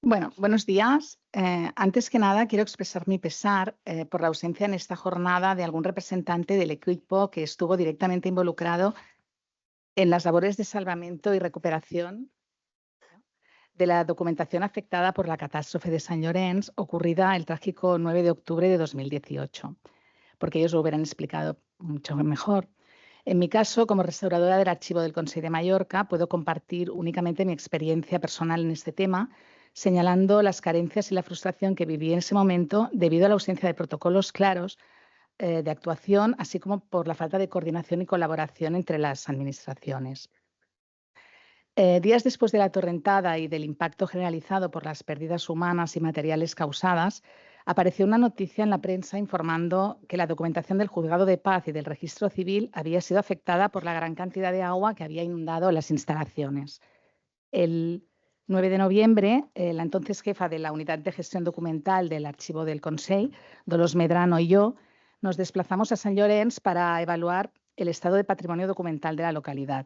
Bueno, buenos días. Antes que nada, quiero expresar mi pesar por la ausencia en esta jornada de algún representante del equipo que estuvo directamente involucrado en las labores de salvamento y recuperación de la documentación afectada por la catástrofe de Sant Llorenç ocurrida el trágico 9 de octubre de 2018, porque ellos lo hubieran explicado mucho mejor. En mi caso, como restauradora del Archivo del Consell de Mallorca, puedo compartir únicamente mi experiencia personal en este tema, señalando las carencias y la frustración que viví en ese momento debido a la ausencia de protocolos claros de actuación, así como por la falta de coordinación y colaboración entre las administraciones. Días después de la torrentada y del impacto generalizado por las pérdidas humanas y materiales causadas, apareció una noticia en la prensa informando que la documentación del Juzgado de Paz y del Registro Civil había sido afectada por la gran cantidad de agua que había inundado las instalaciones. El 9 de noviembre, la entonces jefa de la Unidad de Gestión Documental del Archivo del Consell, Dolors Medrano, y yo nos desplazamos a Sant Llorenç para evaluar el estado de patrimonio documental de la localidad.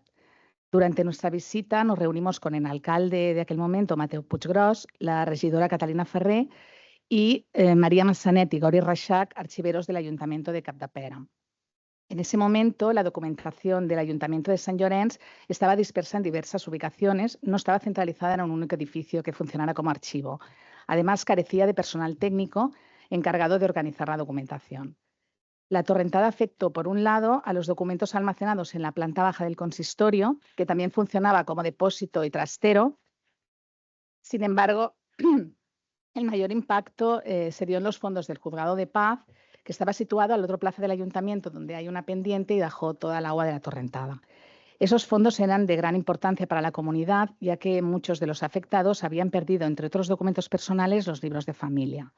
Durante nuestra visita nos reunimos con el alcalde de aquel momento, Mateu Puiggròs, la regidora Catalina Ferrer y María Massanet y Gori Reixac, archiveros del Ayuntamiento de Capdepera. En ese momento, la documentación del Ayuntamiento de Sant Llorenç estaba dispersa en diversas ubicaciones, no estaba centralizada en un único edificio que funcionara como archivo. Además, carecía de personal técnico encargado de organizar la documentación. La torrentada afectó, por un lado, a los documentos almacenados en la planta baja del consistorio, que también funcionaba como depósito y trastero. Sin embargo, el mayor impacto se dio en los fondos del Juzgado de Paz, que estaba situado al otro plazo del ayuntamiento, donde hay una pendiente y dejó toda el agua de la torrentada. Esos fondos eran de gran importancia para la comunidad, ya que muchos de los afectados habían perdido, entre otros documentos personales, los libros de familia.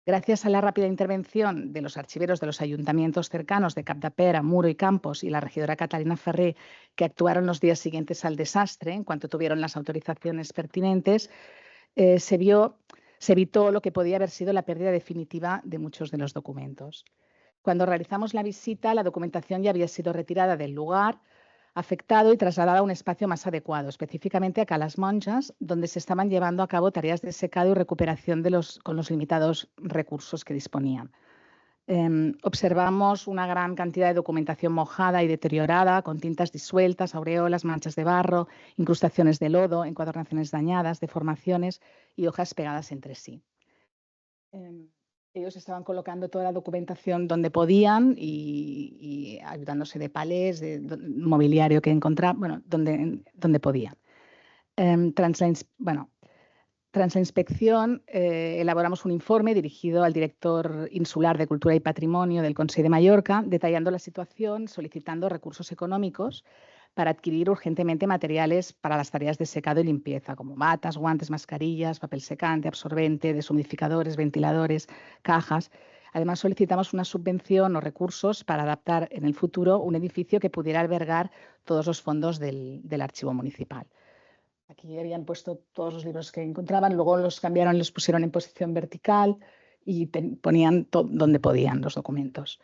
Gracias a la rápida intervención de los archiveros de los ayuntamientos cercanos de Capdepera, Muro y Campos y la regidora Catalina Ferrer, que actuaron los días siguientes al desastre, en cuanto tuvieron las autorizaciones pertinentes, se evitó lo que podía haber sido la pérdida definitiva de muchos de los documentos. Cuando realizamos la visita, la documentación ya había sido retirada del lugar afectado y trasladada a un espacio más adecuado, específicamente a Calas Monjas, donde se estaban llevando a cabo tareas de secado y recuperación con los limitados recursos que disponían. Observamos una gran cantidad de documentación mojada y deteriorada, con tintas disueltas, aureolas, manchas de barro, incrustaciones de lodo, encuadernaciones dañadas, deformaciones y hojas pegadas entre sí. Ellos estaban colocando toda la documentación donde podían y ayudándose de palés, de mobiliario que encontraban, bueno, donde podían. Tras la inspección, elaboramos un informe dirigido al director insular de Cultura y Patrimonio del Consell de Mallorca, detallando la situación, solicitando recursos económicos para adquirir urgentemente materiales para las tareas de secado y limpieza, como batas, guantes, mascarillas, papel secante, absorbente, deshumidificadores, ventiladores, cajas. Además, solicitamos una subvención o recursos para adaptar en el futuro un edificio que pudiera albergar todos los fondos del archivo municipal. Aquí habían puesto todos los libros que encontraban, luego los cambiaron, los pusieron en posición vertical y ponían donde podían los documentos.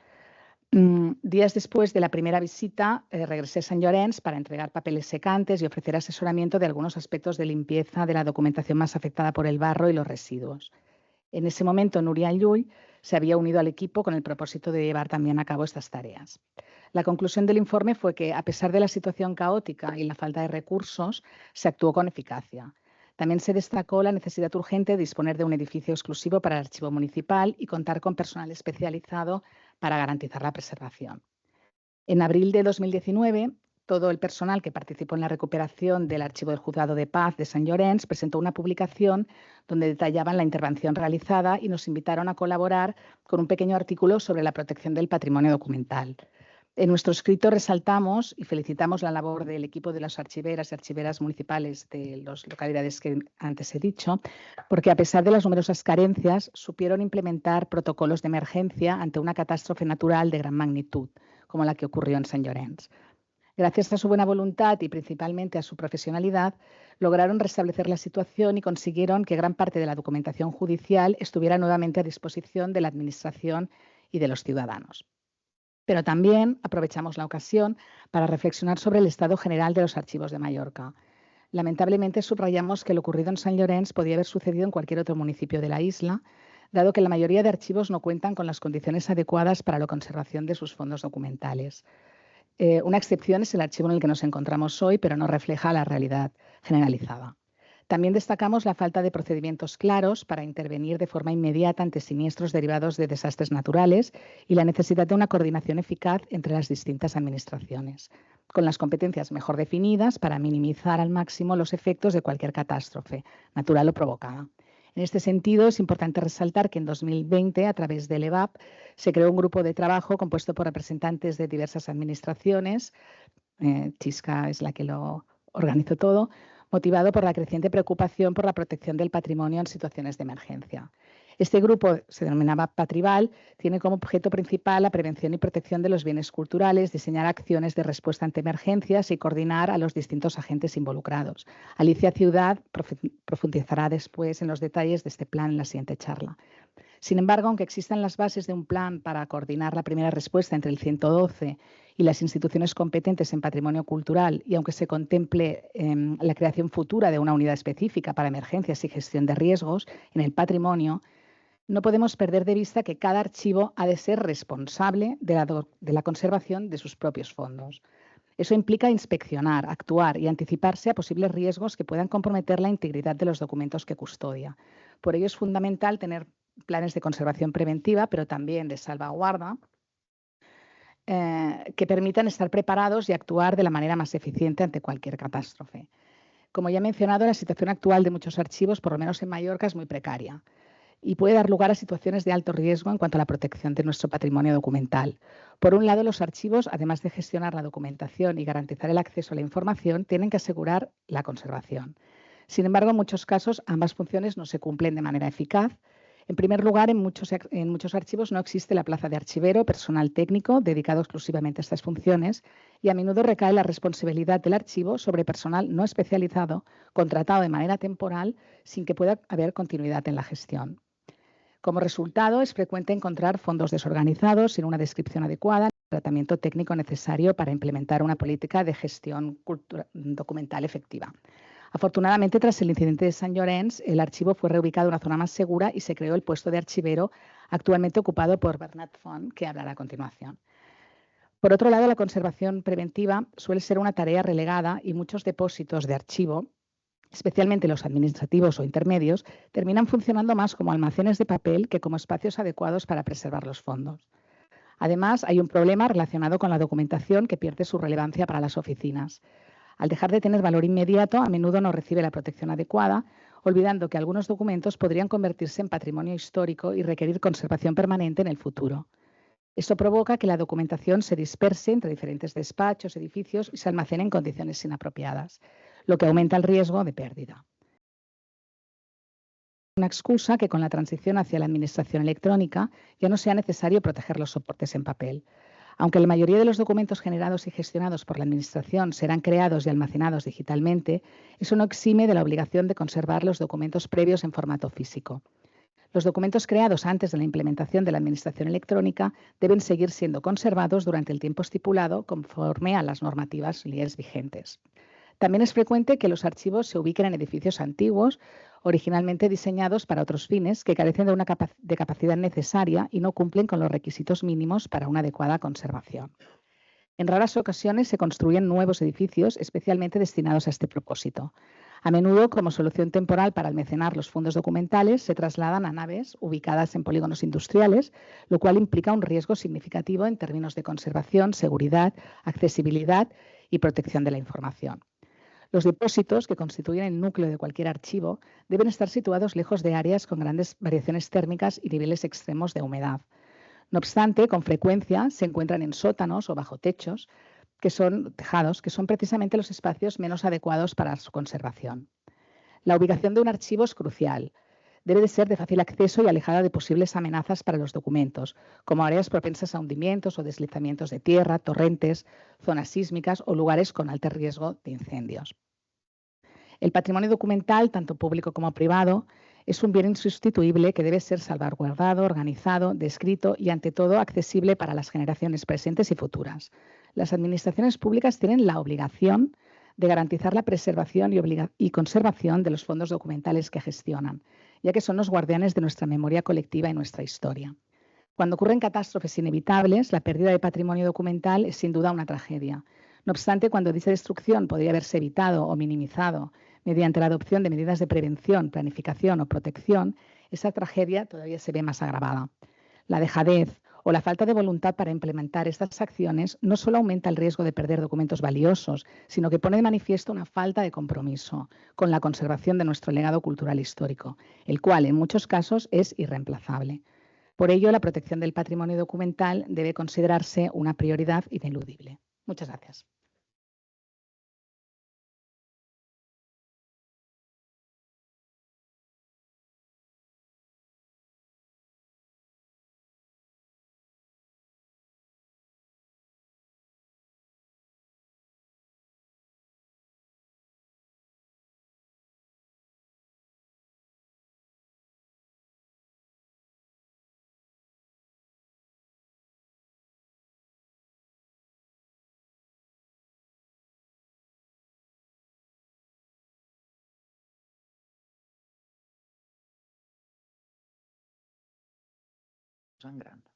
Días después de la primera visita, regresé a Sant Llorenç para entregar papeles secantes y ofrecer asesoramiento de algunos aspectos de limpieza de la documentación más afectada por el barro y los residuos. En ese momento, Núria Llull se había unido al equipo con el propósito de llevar también a cabo estas tareas. La conclusión del informe fue que, a pesar de la situación caótica y la falta de recursos, se actuó con eficacia. También se destacó la necesidad urgente de disponer de un edificio exclusivo para el archivo municipal y contar con personal especializado para garantizar la preservación. En abril de 2019, todo el personal que participó en la recuperación del Archivo del Juzgado de Paz de Sant Llorenç presentó una publicación donde detallaban la intervención realizada y nos invitaron a colaborar con un pequeño artículo sobre la protección del patrimonio documental. En nuestro escrito resaltamos y felicitamos la labor del equipo de las archiveras y archiveras municipales de las localidades que antes he dicho, porque a pesar de las numerosas carencias, supieron implementar protocolos de emergencia ante una catástrofe natural de gran magnitud, como la que ocurrió en Sant Llorenç. Gracias a su buena voluntad y principalmente a su profesionalidad, lograron restablecer la situación y consiguieron que gran parte de la documentación judicial estuviera nuevamente a disposición de la Administración y de los ciudadanos. Pero también aprovechamos la ocasión para reflexionar sobre el estado general de los archivos de Mallorca. Lamentablemente subrayamos que lo ocurrido en Sant Llorenç podía haber sucedido en cualquier otro municipio de la isla, dado que la mayoría de archivos no cuentan con las condiciones adecuadas para la conservación de sus fondos documentales. Una excepción es el archivo en el que nos encontramos hoy, pero no refleja la realidad generalizada. También destacamos la falta de procedimientos claros para intervenir de forma inmediata ante siniestros derivados de desastres naturales y la necesidad de una coordinación eficaz entre las distintas administraciones, con las competencias mejor definidas para minimizar al máximo los efectos de cualquier catástrofe, natural o provocada. En este sentido, es importante resaltar que en 2020, a través del EVAP, se creó un grupo de trabajo compuesto por representantes de diversas administraciones. Chisca es la que lo organizó todo, motivado por la creciente preocupación por la protección del patrimonio en situaciones de emergencia. Este grupo, se denominaba Patrival, tiene como objeto principal la prevención y protección de los bienes culturales, diseñar acciones de respuesta ante emergencias y coordinar a los distintos agentes involucrados. Alicia Ciudad profundizará después en los detalles de este plan en la siguiente charla. Sin embargo, aunque existan las bases de un plan para coordinar la primera respuesta entre el 112 y las instituciones competentes en patrimonio cultural, y aunque se contemple la creación futura de una unidad específica para emergencias y gestión de riesgos en el patrimonio, no podemos perder de vista que cada archivo ha de ser responsable de la conservación de sus propios fondos. Eso implica inspeccionar, actuar y anticiparse a posibles riesgos que puedan comprometer la integridad de los documentos que custodia. Por ello es fundamental tener planes de conservación preventiva, pero también de salvaguarda, que permitan estar preparados y actuar de la manera más eficiente ante cualquier catástrofe. Como ya he mencionado, la situación actual de muchos archivos, por lo menos en Mallorca, es muy precaria y puede dar lugar a situaciones de alto riesgo en cuanto a la protección de nuestro patrimonio documental. Por un lado, los archivos, además de gestionar la documentación y garantizar el acceso a la información, tienen que asegurar la conservación. Sin embargo, en muchos casos, ambas funciones no se cumplen de manera eficaz. En primer lugar, en muchos archivos no existe la plaza de archivero, personal técnico dedicado exclusivamente a estas funciones, y a menudo recae la responsabilidad del archivo sobre personal no especializado, contratado de manera temporal, sin que pueda haber continuidad en la gestión. Como resultado, es frecuente encontrar fondos desorganizados, sin una descripción adecuada, ni el tratamiento técnico necesario para implementar una política de gestión documental efectiva. Afortunadamente, tras el incidente de Sant Llorenç, el archivo fue reubicado en una zona más segura y se creó el puesto de archivero actualmente ocupado por Bernat Font, que hablará a continuación. Por otro lado, la conservación preventiva suele ser una tarea relegada y muchos depósitos de archivo, especialmente los administrativos o intermedios, terminan funcionando más como almacenes de papel que como espacios adecuados para preservar los fondos. Además, hay un problema relacionado con la documentación que pierde su relevancia para las oficinas. Al dejar de tener valor inmediato, a menudo no recibe la protección adecuada, olvidando que algunos documentos podrían convertirse en patrimonio histórico y requerir conservación permanente en el futuro. Esto provoca que la documentación se disperse entre diferentes despachos, edificios y se almacene en condiciones inapropiadas, lo que aumenta el riesgo de pérdida. Una excusa que con la transición hacia la administración electrónica ya no sea necesario proteger los soportes en papel. Aunque la mayoría de los documentos generados y gestionados por la Administración serán creados y almacenados digitalmente, eso no exime de la obligación de conservar los documentos previos en formato físico. Los documentos creados antes de la implementación de la Administración electrónica deben seguir siendo conservados durante el tiempo estipulado conforme a las normativas y leyes vigentes. También es frecuente que los archivos se ubiquen en edificios antiguos, originalmente diseñados para otros fines, que carecen de una capacidad necesaria y no cumplen con los requisitos mínimos para una adecuada conservación. En raras ocasiones se construyen nuevos edificios especialmente destinados a este propósito. A menudo, como solución temporal para almacenar los fondos documentales, se trasladan a naves ubicadas en polígonos industriales, lo cual implica un riesgo significativo en términos de conservación, seguridad, accesibilidad y protección de la información. Los depósitos, que constituyen el núcleo de cualquier archivo, deben estar situados lejos de áreas con grandes variaciones térmicas y niveles extremos de humedad. No obstante, con frecuencia se encuentran en sótanos o bajo techos, tejados, que son precisamente los espacios menos adecuados para su conservación. La ubicación de un archivo es crucial. Debe de ser de fácil acceso y alejada de posibles amenazas para los documentos, como áreas propensas a hundimientos o deslizamientos de tierra, torrentes, zonas sísmicas o lugares con alto riesgo de incendios. El patrimonio documental, tanto público como privado, es un bien insustituible que debe ser salvaguardado, organizado, descrito y, ante todo, accesible para las generaciones presentes y futuras. Las administraciones públicas tienen la obligación de garantizar la preservación y conservación de los fondos documentales que gestionan, ya que son los guardianes de nuestra memoria colectiva y nuestra historia. Cuando ocurren catástrofes inevitables, la pérdida de patrimonio documental es sin duda una tragedia. No obstante, cuando dicha destrucción podría haberse evitado o minimizado mediante la adopción de medidas de prevención, planificación o protección, esa tragedia todavía se ve más agravada. La dejadez o la falta de voluntad para implementar estas acciones no solo aumenta el riesgo de perder documentos valiosos, sino que pone de manifiesto una falta de compromiso con la conservación de nuestro legado cultural histórico, el cual en muchos casos es irreemplazable. Por ello, la protección del patrimonio documental debe considerarse una prioridad ineludible. Muchas gracias. Sangrando.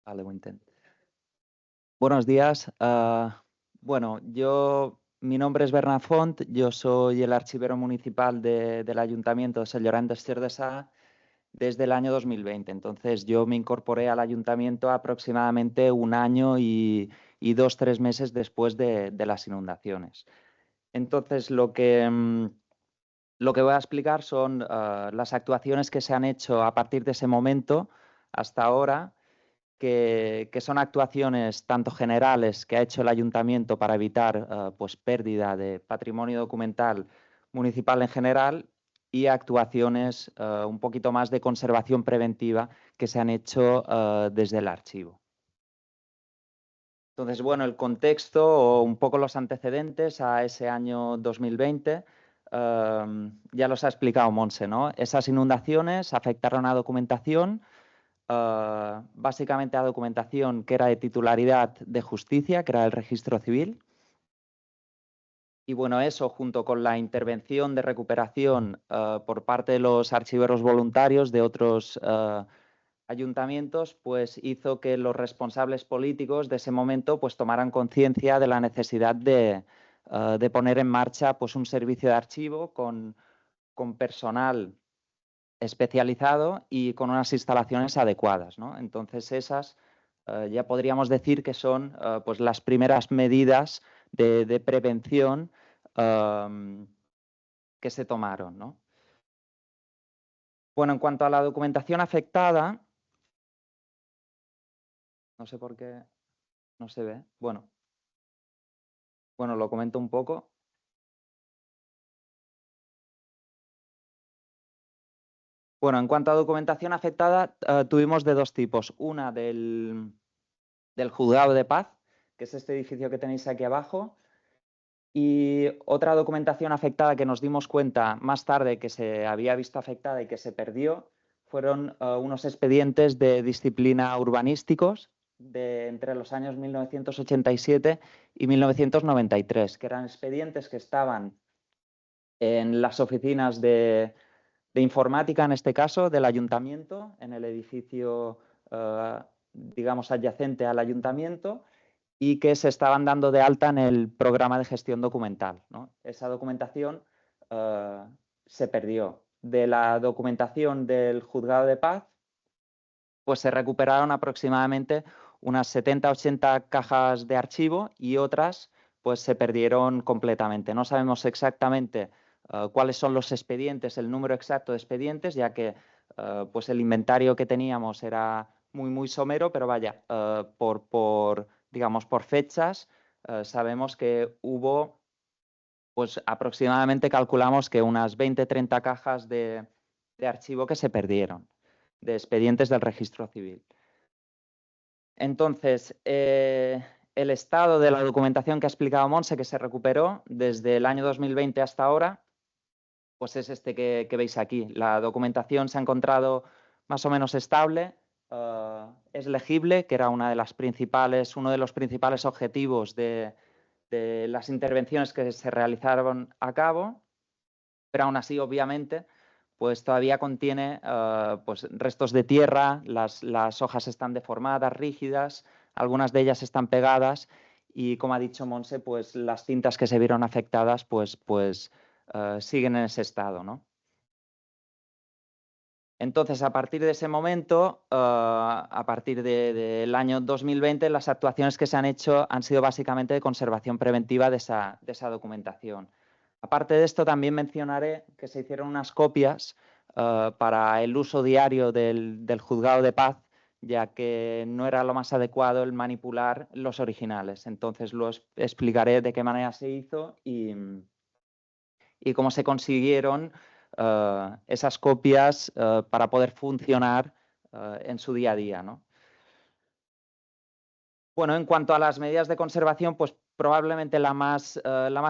Vale, buen intento. Buenos días. Bueno, mi nombre es Bernat Font, yo soy el archivero municipal del Ayuntamiento de Sant Llorenç des de Sá desde el año 2020. Entonces, yo me incorporé al ayuntamiento aproximadamente un año y 2-3 meses después de las inundaciones. Entonces, lo que voy a explicar son las actuaciones que se han hecho a partir de ese momento hasta ahora, que son actuaciones tanto generales que ha hecho el ayuntamiento para evitar pues pérdida de patrimonio documental municipal en general, y actuaciones un poquito más de conservación preventiva que se han hecho desde el archivo. Entonces, bueno, el contexto o un poco los antecedentes a ese año 2020 ya los ha explicado Montse, ¿no? Esas inundaciones afectaron a documentación, básicamente a documentación que era de titularidad de justicia, que era el registro civil. Y bueno, eso junto con la intervención de recuperación por parte de los archiveros voluntarios de otros ayuntamientos, pues hizo que los responsables políticos de ese momento pues tomaran conciencia de la necesidad de poner en marcha pues un servicio de archivo con personal especializado y con unas instalaciones adecuadas, ¿no? Entonces esas ya podríamos decir que son pues las primeras medidas de prevención que se tomaron, ¿no? Bueno, en cuanto a la documentación afectada, no sé por qué no se ve. Bueno, lo comento un poco. Bueno, en cuanto a documentación afectada, tuvimos de dos tipos. Una del Juzgado de Paz, que es este edificio que tenéis aquí abajo, y otra documentación afectada que nos dimos cuenta más tarde que se había visto afectada y que se perdió, fueron unos expedientes de disciplina urbanísticos entre los años 1987 y 1993, que eran expedientes que estaban en las oficinas de informática, en este caso, del ayuntamiento, en el edificio, digamos, adyacente al ayuntamiento, y que se estaban dando de alta en el programa de gestión documental, ¿no? Esa documentación se perdió. De la documentación del Juzgado de Paz, pues se recuperaron aproximadamente unas 70-80 cajas de archivo y otras pues se perdieron completamente. No sabemos exactamente cuáles son los expedientes, el número exacto de expedientes, ya que pues el inventario que teníamos era muy somero, pero vaya, digamos, por fechas, sabemos que hubo, pues aproximadamente calculamos que unas 20-30 cajas de archivo que se perdieron, de expedientes del registro civil. Entonces, el estado de la documentación que ha explicado Montse, que se recuperó desde el año 2020 hasta ahora, pues es este que veis aquí. La documentación se ha encontrado más o menos estable, es legible, que era uno de los principales objetivos de las intervenciones que se realizaron a cabo, pero aún así, obviamente, pues todavía contiene pues restos de tierra, las hojas están deformadas, rígidas, algunas de ellas están pegadas y, como ha dicho Montse, pues las cintas que se vieron afectadas pues siguen en ese estado, ¿no? Entonces, a partir de ese momento, a partir del año 2020, las actuaciones que se han hecho han sido básicamente de conservación preventiva de esa documentación. Aparte de esto, también mencionaré que se hicieron unas copias para el uso diario del juzgado de paz, ya que no era lo más adecuado el manipular los originales. Entonces, lo explicaré de qué manera se hizo y cómo se consiguieron esas copias para poder funcionar en su día a día, ¿no? Bueno, en cuanto a las medidas de conservación, pues probablemente la más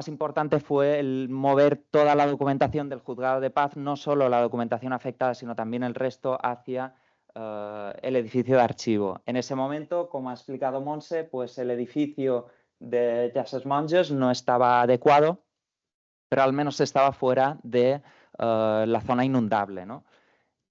importante fue el mover toda la documentación del juzgado de paz, no solo la documentación afectada, sino también el resto hacia el edificio de archivo. En ese momento, como ha explicado Montse, pues el edificio de Llaces Monges no estaba adecuado, pero al menos estaba fuera de la zona inundable, ¿no?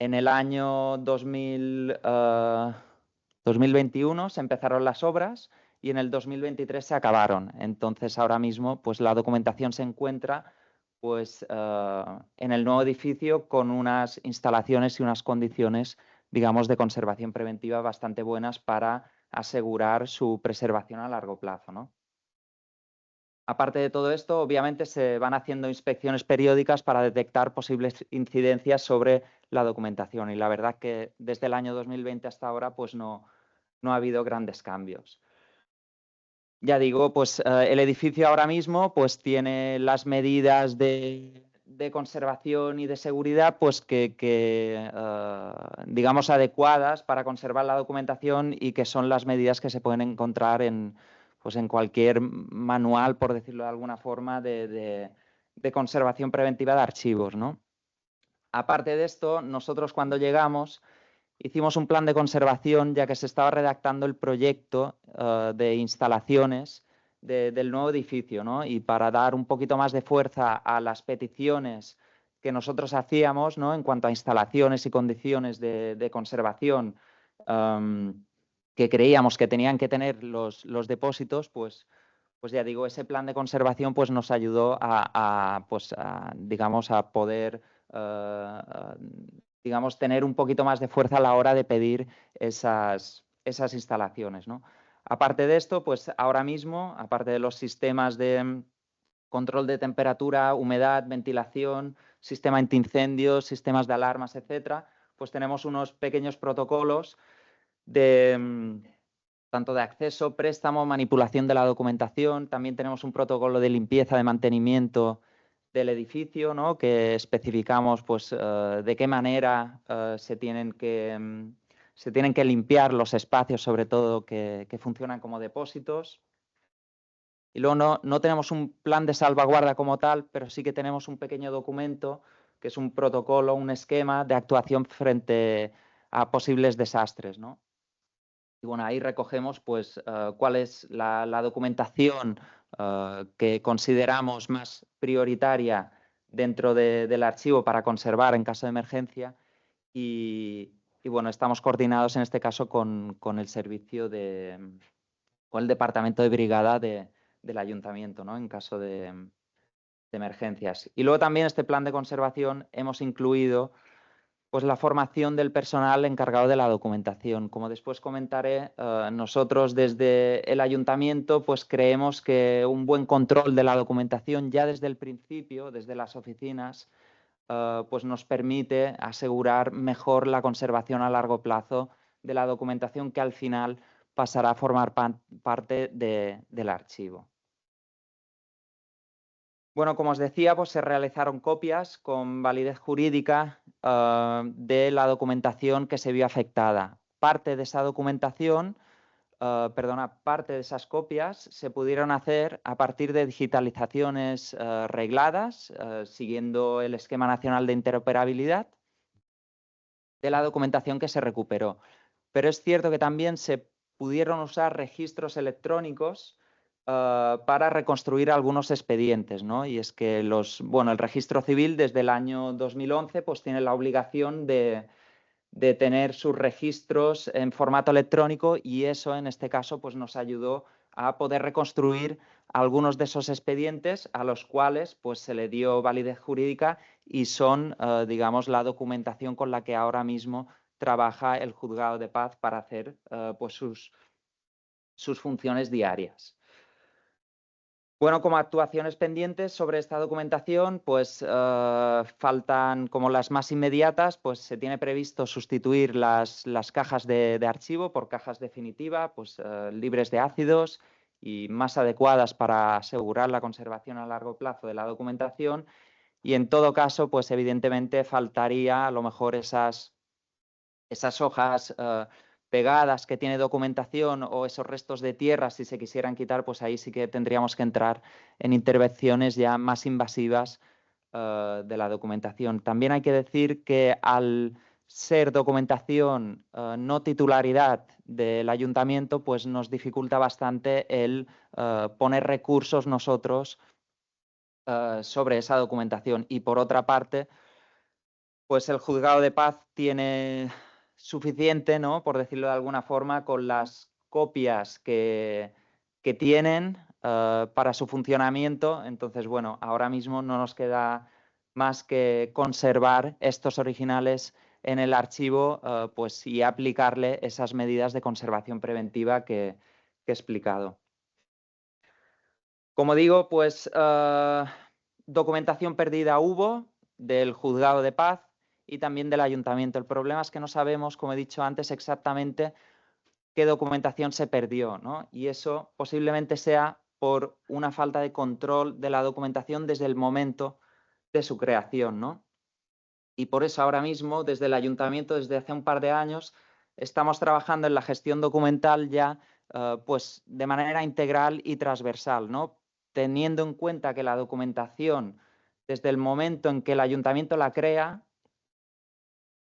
En el año 2021 se empezaron las obras y en el 2023 se acabaron. Entonces, ahora mismo pues, la documentación se encuentra pues, en el nuevo edificio con unas instalaciones y unas condiciones, digamos, de conservación preventiva bastante buenas para asegurar su preservación a largo plazo, ¿no? Aparte de todo esto, obviamente se van haciendo inspecciones periódicas para detectar posibles incidencias sobre la documentación y la verdad que desde el año 2020 hasta ahora pues no ha habido grandes cambios. Ya digo, pues el edificio ahora mismo pues tiene las medidas de conservación y de seguridad pues que digamos adecuadas para conservar la documentación y que son las medidas que se pueden encontrar en cualquier manual, por decirlo de alguna forma, de conservación preventiva de archivos, ¿no? Aparte de esto, nosotros cuando llegamos hicimos un plan de conservación ya que se estaba redactando el proyecto de instalaciones del nuevo edificio, ¿no? Y para dar un poquito más de fuerza a las peticiones que nosotros hacíamos, ¿no? En cuanto a instalaciones y condiciones de conservación que creíamos que tenían que tener los depósitos, pues ya digo, ese plan de conservación pues, nos ayudó digamos, a poder digamos, tener un poquito más de fuerza a la hora de pedir esas instalaciones, ¿no? Aparte de esto, pues ahora mismo, aparte de los sistemas de control de temperatura, humedad, ventilación, sistema antiincendios, sistemas de alarmas, etcétera, pues tenemos unos pequeños protocolos tanto de acceso, préstamo, manipulación de la documentación. También tenemos un protocolo de limpieza, de mantenimiento del edificio, ¿no? Que especificamos pues, de qué manera se tienen que limpiar los espacios, sobre todo que funcionan como depósitos. Y luego no tenemos un plan de salvaguarda como tal, pero sí que tenemos un pequeño documento que es un protocolo, un esquema de actuación frente a posibles desastres, ¿no? Y bueno, ahí recogemos pues, cuál es la documentación que consideramos más prioritaria dentro del archivo para conservar en caso de emergencia y bueno, estamos coordinados en este caso con el servicio con el departamento de brigada del ayuntamiento, ¿no? En caso de emergencias. Y luego también este plan de conservación hemos incluido pues la formación del personal encargado de la documentación. Como después comentaré, nosotros desde el ayuntamiento pues creemos que un buen control de la documentación ya desde el principio, desde las oficinas, pues nos permite asegurar mejor la conservación a largo plazo de la documentación que al final pasará a formar parte del archivo. Bueno, como os decía, pues se realizaron copias con validez jurídica de la documentación que se vio afectada. Parte de esa documentación parte de esas copias se pudieron hacer a partir de digitalizaciones regladas, siguiendo el Esquema Nacional de Interoperabilidad de la documentación que se recuperó. Pero es cierto que también se pudieron usar registros electrónicos para reconstruir algunos expedientes, ¿no? Y es que el registro civil desde el año 2011 pues tiene la obligación de tener sus registros en formato electrónico, y eso en este caso pues nos ayudó a poder reconstruir algunos de esos expedientes a los cuales pues se le dio validez jurídica y son, digamos, la documentación con la que ahora mismo trabaja el Juzgado de Paz para hacer pues sus funciones diarias. Bueno, como actuaciones pendientes sobre esta documentación, pues faltan, como las más inmediatas, pues se tiene previsto sustituir las cajas de archivo por cajas definitivas, pues libres de ácidos y más adecuadas para asegurar la conservación a largo plazo de la documentación. Y en todo caso, pues evidentemente faltaría a lo mejor esas hojas pegadas que tiene documentación o esos restos de tierra, si se quisieran quitar, pues ahí sí que tendríamos que entrar en intervenciones ya más invasivas de la documentación. También hay que decir que al ser documentación no titularidad del ayuntamiento, pues nos dificulta bastante el poner recursos nosotros sobre esa documentación. Y por otra parte, pues el Juzgado de Paz tiene suficiente, ¿no?, por decirlo de alguna forma, con las copias que tienen para su funcionamiento. Entonces, bueno, ahora mismo no nos queda más que conservar estos originales en el archivo pues, y aplicarle esas medidas de conservación preventiva que he explicado. Como digo, pues documentación perdida hubo del Juzgado de Paz y también del Ayuntamiento. El problema es que no sabemos, como he dicho antes, exactamente qué documentación se perdió, ¿no? Y eso posiblemente sea por una falta de control de la documentación desde el momento de su creación, ¿no? Y por eso ahora mismo, desde el Ayuntamiento, desde hace un par de años, estamos trabajando en la gestión documental ya pues de manera integral y transversal, ¿no?, teniendo en cuenta que la documentación, desde el momento en que el Ayuntamiento la crea,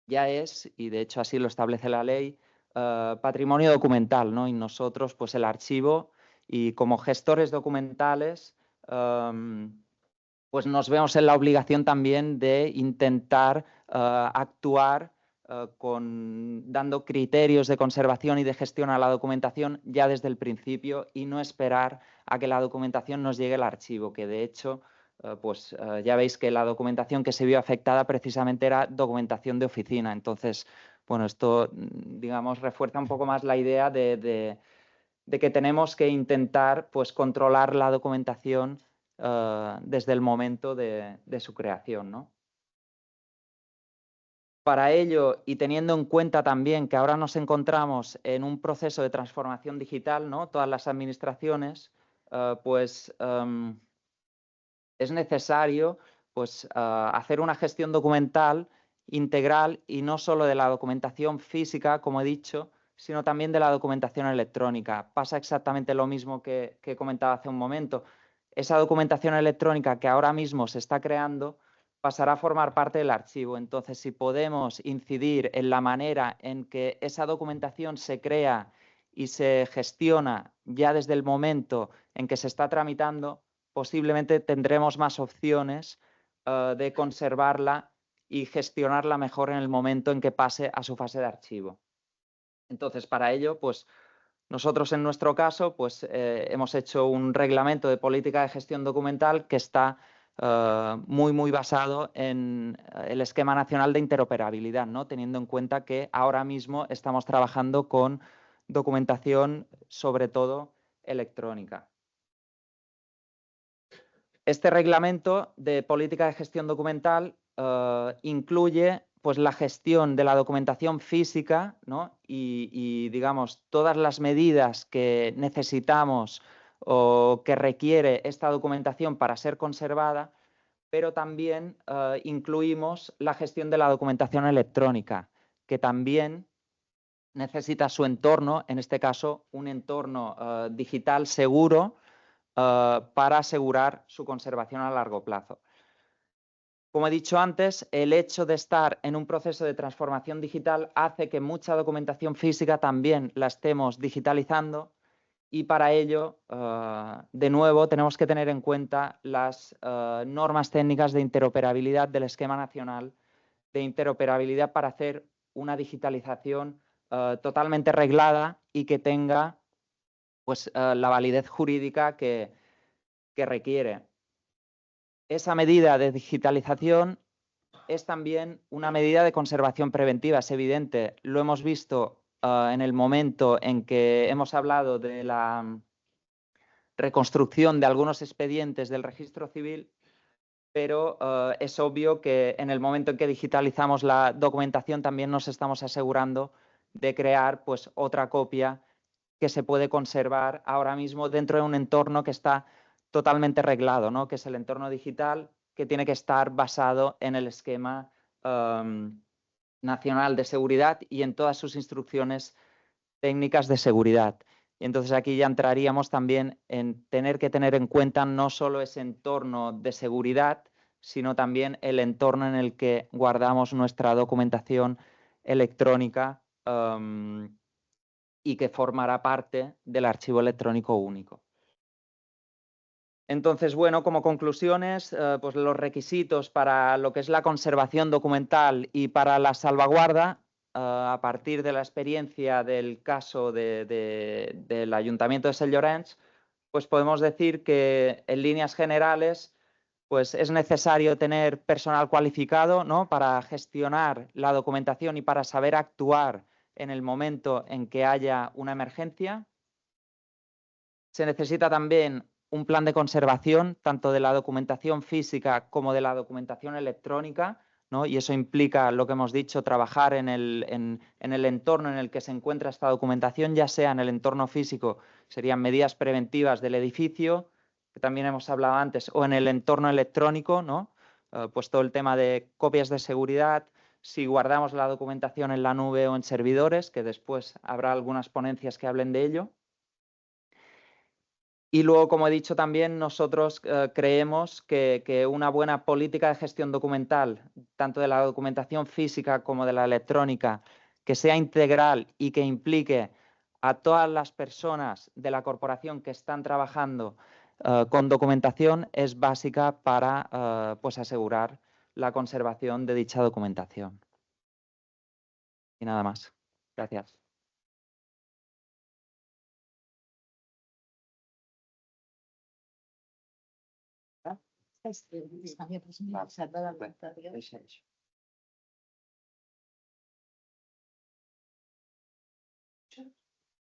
ya es, y de hecho así lo establece la ley, patrimonio documental, ¿no? Y nosotros, pues el archivo, y como gestores documentales, pues nos vemos en la obligación también de intentar actuar dando criterios de conservación y de gestión a la documentación ya desde el principio, y no esperar a que la documentación nos llegue al archivo, que de hecho ya veis que la documentación que se vio afectada precisamente era documentación de oficina. Entonces, bueno, esto, digamos, refuerza un poco más la idea de que tenemos que intentar pues, controlar la documentación desde el momento de su creación, ¿no? Para ello, y teniendo en cuenta también que ahora nos encontramos en un proceso de transformación digital, ¿no?, todas las administraciones, es necesario pues, hacer una gestión documental integral, y no solo de la documentación física, como he dicho, sino también de la documentación electrónica. Pasa exactamente lo mismo que he comentado hace un momento. Esa documentación electrónica que ahora mismo se está creando pasará a formar parte del archivo. Entonces, si podemos incidir en la manera en que esa documentación se crea y se gestiona ya desde el momento en que se está tramitando, posiblemente tendremos más opciones de conservarla y gestionarla mejor en el momento en que pase a su fase de archivo. Entonces, para ello, pues nosotros en nuestro caso pues, hemos hecho un reglamento de política de gestión documental que está muy basado en el Esquema Nacional de Interoperabilidad, ¿no?, teniendo en cuenta que ahora mismo estamos trabajando con documentación, sobre todo electrónica. Este reglamento de política de gestión documental incluye pues, la gestión de la documentación física, ¿no?, y, digamos, todas las medidas que necesitamos o que requiere esta documentación para ser conservada, pero también incluimos la gestión de la documentación electrónica, que también necesita su entorno, en este caso un entorno digital seguro para asegurar su conservación a largo plazo. Como he dicho antes, el hecho de estar en un proceso de transformación digital hace que mucha documentación física también la estemos digitalizando y para ello, de nuevo, tenemos que tener en cuenta las normas técnicas de interoperabilidad del Esquema Nacional de Interoperabilidad para hacer una digitalización totalmente reglada y que tenga pues, la validez jurídica que requiere. Esa medida de digitalización es también una medida de conservación preventiva, es evidente. Lo hemos visto en el momento en que hemos hablado de la reconstrucción de algunos expedientes del registro civil, pero es obvio que en el momento en que digitalizamos la documentación también nos estamos asegurando de crear pues, otra copia que se puede conservar ahora mismo dentro de un entorno que está totalmente reglado, ¿no? Que es el entorno digital, que tiene que estar basado en el esquema nacional de seguridad y en todas sus instrucciones técnicas de seguridad. Y entonces aquí ya entraríamos también en tener que tener en cuenta no solo ese entorno de seguridad, sino también el entorno en el que guardamos nuestra documentación electrónica y que formará parte del archivo electrónico único. Entonces, bueno, como conclusiones, pues los requisitos para lo que es la conservación documental y para la salvaguarda, a partir de la experiencia del caso del Ayuntamiento de Sant Llorenç, pues podemos decir que en líneas generales pues es necesario tener personal cualificado, ¿no? Para gestionar la documentación y para saber actuar en el momento en que haya una emergencia. Se necesita también un plan de conservación, tanto de la documentación física como de la documentación electrónica, ¿no? Y eso implica lo que hemos dicho, trabajar en el entorno en el que se encuentra esta documentación, ya sea en el entorno físico, serían medidas preventivas del edificio, que también hemos hablado antes, o en el entorno electrónico, ¿no? Pues todo el tema de copias de seguridad, si guardamos la documentación en la nube o en servidores, que después habrá algunas ponencias que hablen de ello. Y luego, como he dicho también, nosotros creemos que una buena política de gestión documental, tanto de la documentación física como de la electrónica, que sea integral y que implique a todas las personas de la corporación que están trabajando con documentación, es básica para pues asegurar la conservación de dicha documentación. Y nada más. Gracias. Había presentado la presentación.